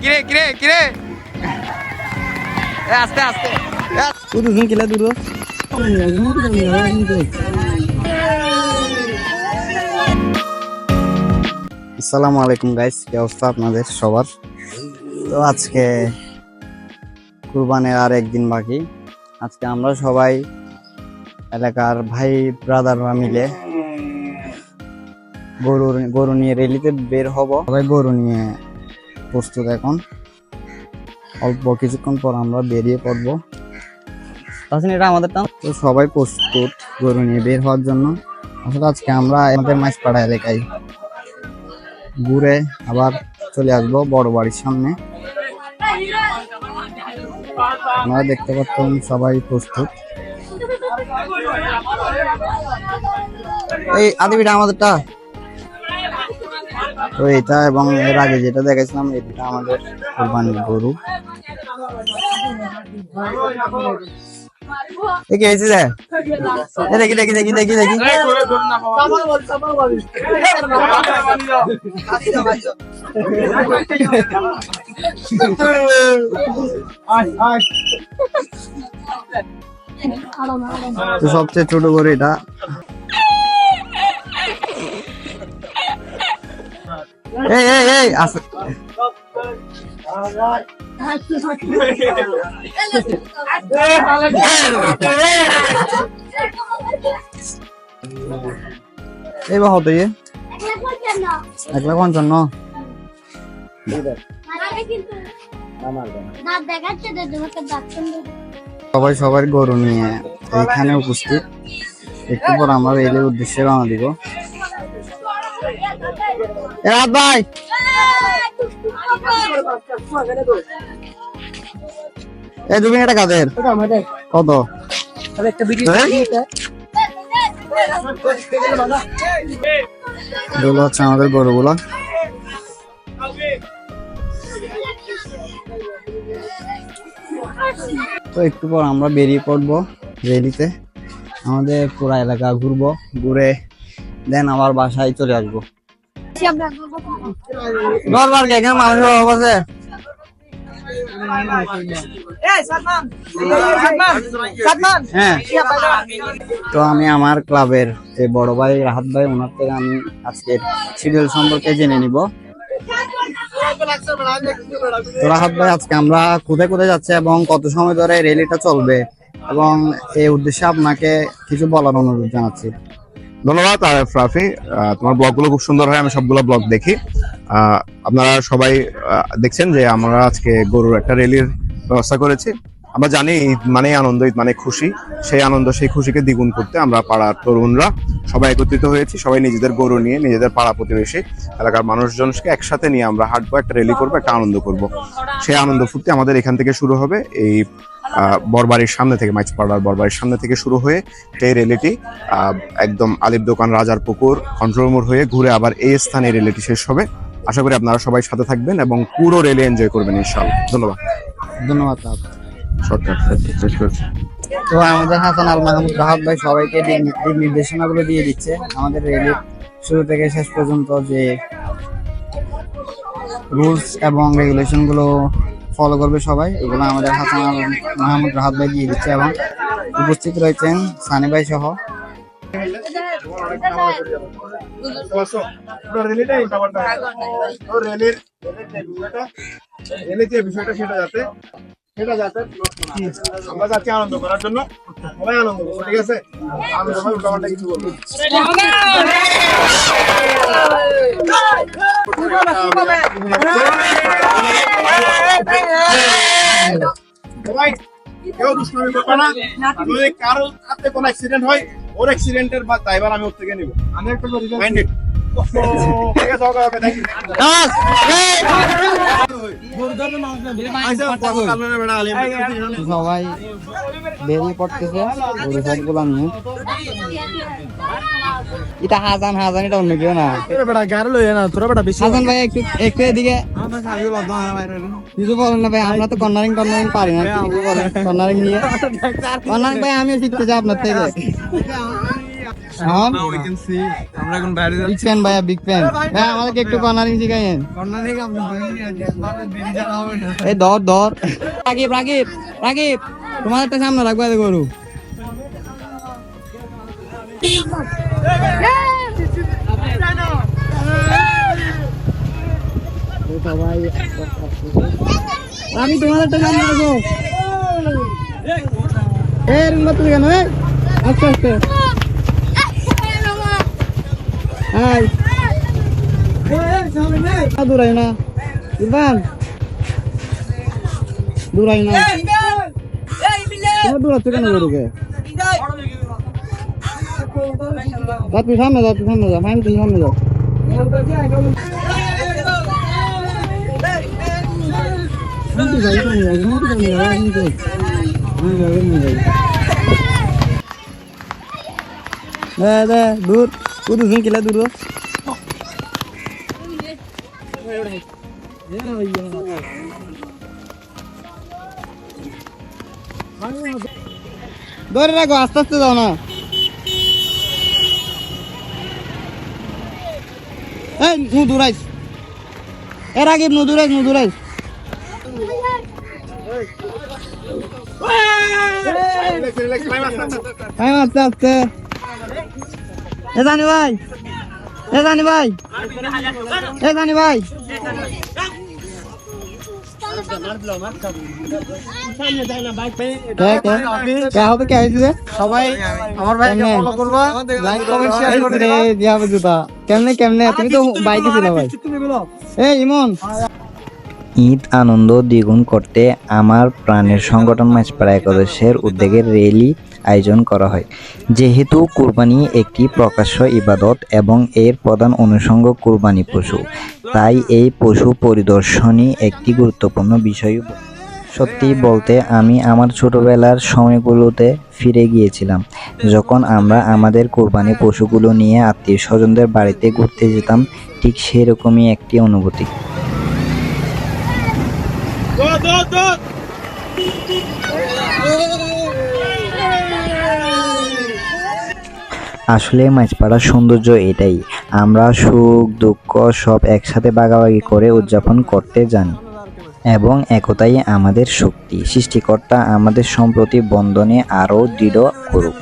কিরে কিরে কিরে আস্তে আস্তে তুই দুজন কিলা দূর আসসালামু আলাইকুম গাইস, কি অবস্থা আপনাদের সবার? তো আজকে কুরবানের আর একদিন বাকি। আজকে আমরা সবাই এলাকার ভাই ব্রাদাররা মিলে গরু নিয়ে রেলিতে বের হব। সবাই গরু নিয়ে প্রস্তুত। এখন অল্প কিছুক্ষণ পর আমরা বেরিয়ে পড়বো। তাছাড়া এটা আমাদের টান, তো সবাই প্রস্তুত গরু নিয়ে বের হওয়ার জন্য। আসলে আজকে আমরা আমাদের মাঝপাড়া এলাকায় ঘুরে আবার চলে আসবো বড় বাড়ির সামনে। আপনারা দেখতে পাচ্ছেন সবাই প্রস্তুত। এই আদিবিটা আমাদেরটা, তো এটা এবং এর আগে যেটা দেখেছিলাম এটা আমাদের কুরবানির গরু। দেখি এসে যায়, দেখি দেখি দেখি দেখি দেখি তো সবচেয়ে ছোট গরু এটা। এই এই এই আসে এই বাহ তো ইয়ে 1,55,000 সবাই সবার গরু নিয়ে এইখানে উপস্থিত। একটু পর আমরা রেলের উদ্দেশ্যে রওনা দিব। ভাই এই 2 মিনিট কাদের কত এগুলো হচ্ছে আমাদের গরুগুলো। তো একটু পর আমরা বেরিয়ে পড়বো রেলিতে। আমাদের পুরা এলাকা ঘুরবো, ঘুরে দেন আবার বাসায় চলে আসবো। তো আমি আমার ক্লাবের যে বড় ভাই রাহাত ভাই, ওনার থেকে আমি আজকের শিডিউল সম্পর্কে জেনে নিব। তো রাহাত ভাই, আজকে আমরা কোথায় কোথায় যাচ্ছি এবং কত সময় ধরে র্যালিটা চলবে, এবং এই উদ্দেশ্যে আপনাকে কিছু বলার অনুরোধ জানাচ্ছি। ধন্যবাদ রাফি, তোমার ব্লগগুলো খুব সুন্দর হয়, আমি সবগুলো ব্লগ দেখি। আপনারা সবাই দেখছেন যে আমরা আজকে গরুর একটা র্যালির ব্যবস্থা করেছি। আমরা জানি ঈদ মানে আনন্দ, ঈদ মানে খুশি। সেই আনন্দ, সেই খুশিকে দ্বিগুণ করতে আমরা পাড়ার তরুণরা সবাই একত্রিত হয়েছি। সবাই নিজেদের গরু নিয়ে, নিজেদের পাড়া প্রতিবেশী এলাকার মানুষজনকে একসাথে নিয়ে আমরা হাঁটবো, একটা র্যালি করবো, একটা আনন্দ করব। সেই আনন্দ ফুর্তি আমাদের এখান থেকে শুরু হবে, এই বরবাড়ির সামনে থেকে, মাইজপাড়ার বরবাড়ির সামনে থেকে শুরু হয়ে সেই র্যালিটি একদম আলিপ দোকান, রাজার পুকুর, কন্ট্রোল মোড় হয়ে ঘুরে আবার এই স্থানে র্যালিটি শেষ হবে। আশা করি আপনারা সবাই সাথে থাকবেন এবং পুরো র্যালি এনজয় করবেন ইনশাআল্লাহ। ধন্যবাদ। ধন্যবাদ। শর্টকাট শেষ করছি। তো আমাদের হাসান আল মাহমুদ রাহাত ভাই সবাইকে দিক নির্দেশনাগুলো দিয়ে দিচ্ছে আমাদের র্যালির শুরু থেকে শেষ পর্যন্ত, যে রুলস এবং রেগুলেশন গুলো ফলো করবে সবাই, এগুলো আমাদের হাসান আল মাহমুদ রাহাত ভাই দিয়ে দিচ্ছে। এবং উপস্থিত রয়েছেন সানি ভাই সহ। আমরা যাচ্ছি আনন্দ করার জন্য, সবাই আনন্দ করবো, ঠিক আছে? আনন্দ হয়, উল্টাপাল্টা কিছু বলবো। কেউ দুষ্কর্মী করবে না। যদি কারোর হাতে কোনো অ্যাক্সিডেন্ট হয়, ওর অ্যাক্সিডেন্টের দায়ভার আমি ওর থেকে নিব। আমি একটা মাইন্ডেড, ঠিক আছে? ওকে, থ্যাংক ইউ। সবাই বেরিয়ে পড়তেছে গুলো নিয়ে। এটা হাসান এটা অন্য কেউ না। হাসান ভাই একটু এদিকে কিছু বলেন না ভাই, আমরা তো কর্নারিং পারি না। কর্নারিং নিয়ে কর্নারিং ভাই আমিও শিখতে চাই আপনার থেকে। এখন Now we can see আমরা এখন বাইরে বিগ ফ্যান ভাইয়া, বিগ ফ্যান ভাই, আমাদেরকে একটু কর্নারিং শিখাইয়েন। কর্নার থেকে আমরা বেরিয়ে যাওয়া হবে না। এই ধর ধর, রাকিব রাকিব রাকিব, তোমাদের তো সামনে রাখবা গরু। আমি তোমাদের তো সামনে রাখবো। এই রুমা তুমি কেন? আস্তে আস্তে হাই, দূরাই না ইরফান, দূরাই না, তোমার দূরাচ্ছে কেন গরুকে? তুই সামনে যাও, তুই সামনে যাও, মাইন তুই সামনে যাও। দূর কুদু শুন কিলা দূর ধরে রাখো, আস্তে আস্তে যাও না। এই নু দূরাইস, এর আগে নু দূরাইস, নু দূরাইস। আস্তে আস্তে, এ জানি ভাই, এ জানি ভাই, এ জানি ভাই, সবাই আমার ভাইকে ফলো করবা, লাইক কমেন্ট শেয়ার করে দিবা। কেমনে কেমনে, তুমি তো বাইকে ছিল ভাই। এই ইমন, ঈদ আনন্দ দ্বিগুণ করতে আমার প্রাণের সংগঠন মাঝপাড়া একাদশের উদ্যোগে র্যালি আয়োজন করা হয়। যেহেতু কুরবানি একটি প্রকাশ্য ইবাদত এবং এর প্রধান অনুষঙ্গ কুরবানি পশু, তাই এই পশু পরিদর্শনই একটি গুরুত্বপূর্ণ বিষয়। সত্যি বলতে আমি আমার ছোটবেলার সময়গুলোতে ফিরে গিয়েছিলাম, যখন আমরা আমাদের কোরবানি পশুগুলো নিয়ে আত্মীয় স্বজনদের বাড়িতে ঘুরতে যেতাম। ঠিক সেরকমই একটি অনুভূতি। আসলে মাঝপাড়ার সৌন্দর্য এটাই, আমরা সুখ দুঃখ সব একসাথে ভাগাভাগি করে উদযাপন করতে জানি এবং একতাই আমাদের শক্তি। সৃষ্টিকর্তা আমাদের সম্প্রতি বন্ধনে আরও দৃঢ় করুক।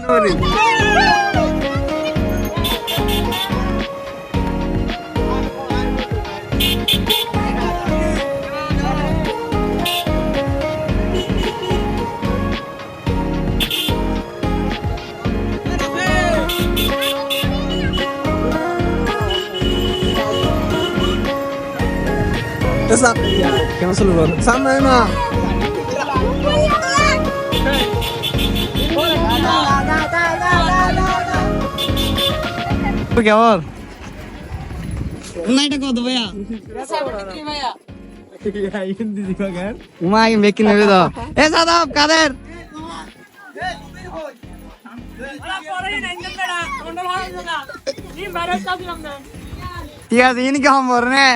কেমন চলবো সামনে না কেমন না এটা কত ভাইয়া? উমাই মেকিং নেবে দাও। এ সাদাব কাদের ঠিক আছে, ইনকে সম্বর নে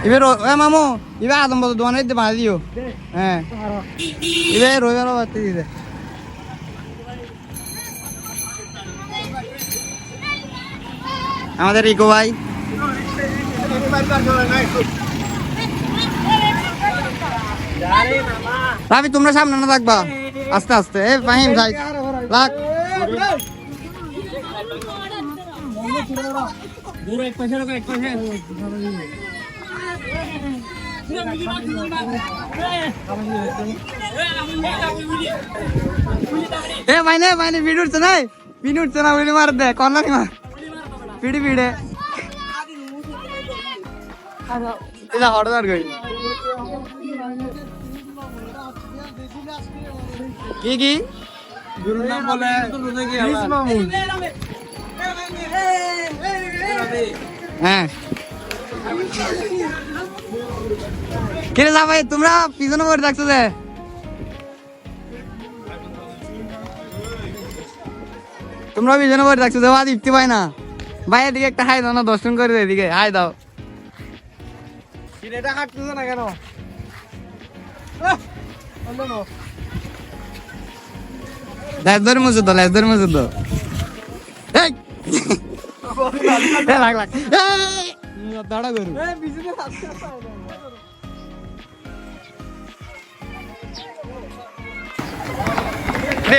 এবার মামু এবার আদম বল দোকানে দিতে বাড়ি দিও। হ্যাঁ এবার রবিবার বাড়তে দিতে আমাদের ইকো ভাই। রাবি তোমরা সামনে না থাকবা, আস্তে আস্তে। এ ফাহিম যাই লাগ এ মাইনে মাইনে ভিড় উঠছে নাই, ভিড় উঠছে না উইলি মার দে কর্নারি মার পিড়ি পিড়ে এটা হঠাৎ গই কি কি গুরুর নাম বলে মামুন। হ্যাঁ কে যা ভাই তোমরা পিছনে পড়ে থাকছো যে তোমরা পিছনে পড়ে থাকছো যে আজ ইফতি পাই না ভাই এদিকে একটা হাই দাও না, দর্শন করে এদিকে হাই দাও। এটা হাঁটতেছে না কেন? লেজ ধরে মুজুদ লেজ ধরে মুজুদ লাগ লাগ দাঁড়া গরু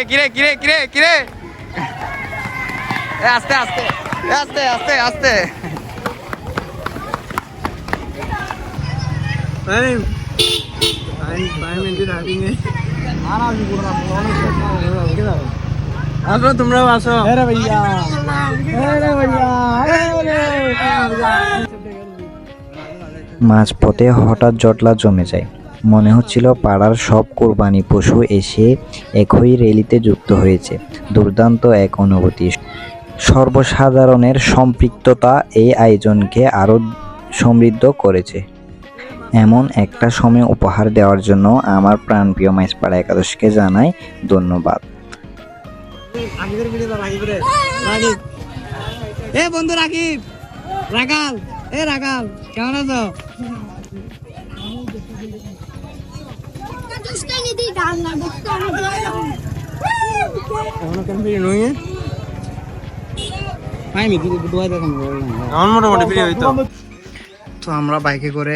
কিরে কিরে কিরে কিরে আস্তে আস্তে আস্তে আস্তে আস্তে আসো তোমরাও আসো ভাইয়া মাঝপথে হঠাৎ জটলা জমে যায়। মনে হচ্ছিল পাড়ার সব কোরবানি পশু এসে একই র্যালিতে যুক্ত হয়েছে। দুর্দান্ত এক অনুভূতি। সর্বসাধারণের সম্পৃক্ততা এই আয়োজনকে আরও সমৃদ্ধ করেছে। এমন একটা সময় উপহার দেওয়ার জন্য আমার প্রাণপ্রিয় মাইজপাড়া একাদশীকে জানাই ধন্যবাদ। এ বন্ধু রাকিব রাগাল এ রাগাল কেমন আছো? তো আমরা বাইকে করে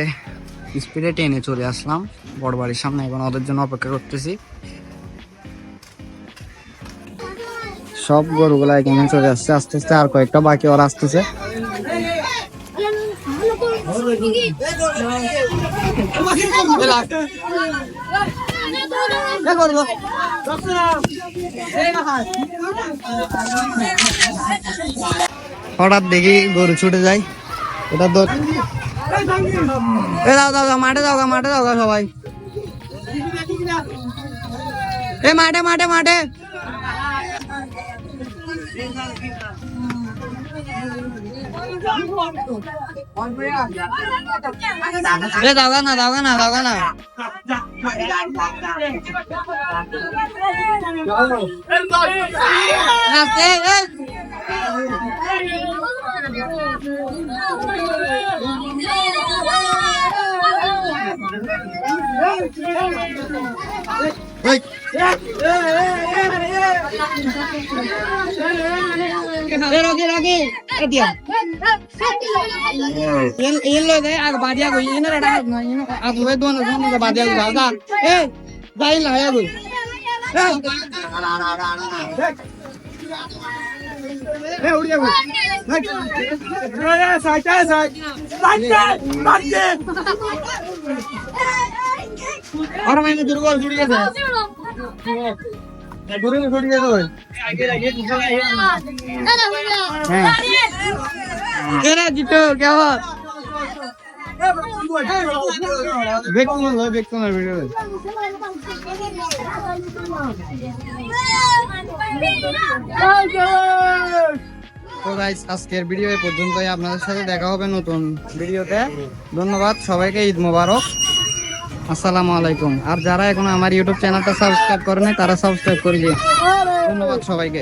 স্পিডে ট্রেনে চলে আসলাম বড় বাড়ির সামনে। এখন ওদের জন্য অপেক্ষা করতেছি। সব গরুগুলা এখানে চলে আসছে আস্তে আস্তে, আর কয়েকটা বাকি ওরা আসতেছে। হঠাৎ দেখি গরু ছুটে যায়। এটা দাও দাও মাঠে যাও মাঠে যাও সবাই। এ মাঠে মাঠে মাঠে দাওগা না দাওগা না দাওগা না Rogi Rogi dia ये लो दे आग बादिया को ये ना रहा ना ये आग वे दोनों दोनों का बादिया को दादा ए जाई लाया को ए उड़िया को ए साइड साइड और मैंने दुर्गा जुड़ गया था गुरु ने छोड़ दिया तो क्या जीतो क्या हुआ তো গাইস আজকের ভিডিও এই পর্যন্তই। আপনাদের সাথে দেখা হবে নতুন ভিডিওতে। ধন্যবাদ সবাইকে, ঈদ মোবারক, আসসালামু আলাইকুম। আর যারা এখনো আমার ইউটিউব চ্যানেলটা সাবস্ক্রাইব করেনি তারা সাবস্ক্রাইব করে দিন। ধন্যবাদ সবাইকে।